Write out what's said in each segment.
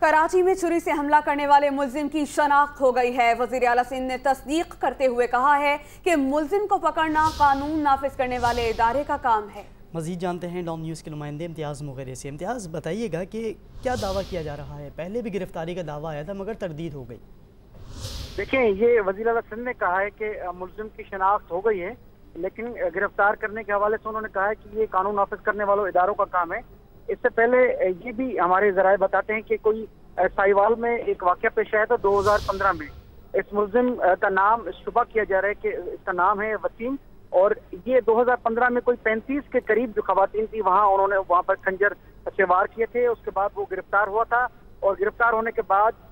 कराची में छुरी से हमला करने वाले मुलजिम की शनाख्त हो गई है। वज़ीर आला सिंध ने तस्दीक करते हुए कहा है कि मुलजिम को पकड़ना कानून नाफिज करने वाले इदारे का काम है। मज़ीद जानते हैं डॉन न्यूज़ के नुमाइंदे इम्तियाज़ मुग़ेरी से। इम्तियाज़, बताइएगा कि क्या दावा किया जा रहा है? पहले भी गिरफ्तारी का दावा आया था मगर तरदीद हो गई। देखें, ये वज़ीर आला सिंध ने कहा है कि मुलजिम की शनाख्त हो गई है, लेकिन गिरफ्तार करने के हवाले से उन्होंने कहा है कि ये कानून नाफिज करने वालों इदारों का काम है। इससे पहले ये भी हमारे ज़राए बताते हैं कि कोई साहिवाल में एक वाक़या पेश आया था 2015 में। इस मुलजिम का नाम शुबा किया जा रहा है कि इसका नाम है वसीम, और ये 2015 में कोई 35 के करीब जो खवातीन थी उन्होंने वहाँ पर खंजर से वार किए थे। उसके बाद वो गिरफ्तार हुआ था, और गिरफ्तार होने के बाद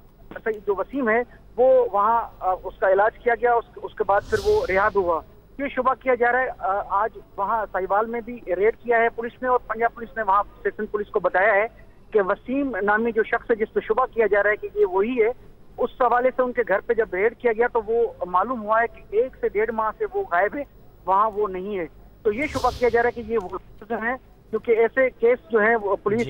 जो वसीम है वो वहाँ उसका इलाज किया गया। उसके बाद फिर वो रिहाब हुआ। ये शुबा किया जा रहा है। आज वहाँ साहिवाल में भी रेड किया है पुलिस ने, और पंजाब पुलिस ने वहाँ सेशन पुलिस को बताया है कि वसीम नामी जो शख्स है जिस पे शुबा किया जा रहा है कि ये वही है, उस हवाले से उनके घर पे जब रेड किया गया तो वो मालूम हुआ है कि 1 से 1.5 माह से वो गायब है, वहाँ वो नहीं है। तो ये शुबा किया जा रहा है कि ये वो है, क्योंकि ऐसे केस जो है वो पुलिस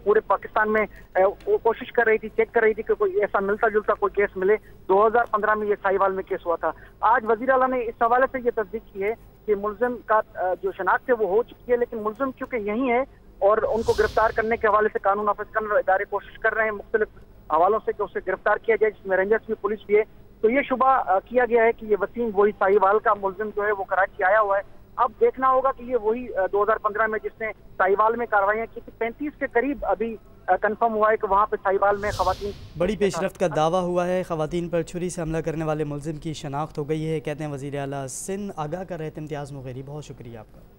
पूरे पाकिस्तान में वो कोशिश कर रही थी, चेक कर रही थी कि कोई ऐसा मिलता जुलता कोई केस मिले। 2015 में ये साहिवाल में केस हुआ था। आज वज़ीर आला ने इस हवाले से ये तस्दीक की है कि मुलजिम का जो शनाख्त है वो हो चुकी है, लेकिन मुलजिम क्योंकि यही है और उनको गिरफ्तार करने के हवाले से कानून नाफिज करने इदारे कोशिश कर रहे हैं मुख्तलिफ हवालों से कि उसे गिरफ्तार किया जाए, जिसमें रेंजर्स भी पुलिस भी है। तो ये शुबा किया गया है कि ये वसीम वही साहिवाल का मुलजिम जो है वो कराची आया हुआ है। अब देखना होगा कि ये वही 2015 में जिसने साहिवाल में कार्रवाइयां की थी, 35 के करीब अभी कंफर्म हुआ है कि वहाँ पे साहिवाल में खवातीन बड़ी पेशरफ्त का दावा हुआ है। खवातीन पर छुरी से हमला करने वाले मुलजिम की शनाख्त हो गई है, कहते हैं वज़ीर आला सिंध। आगाह कर रहे थे इम्तियाज़ मुग़ेरी, बहुत शुक्रिया आपका।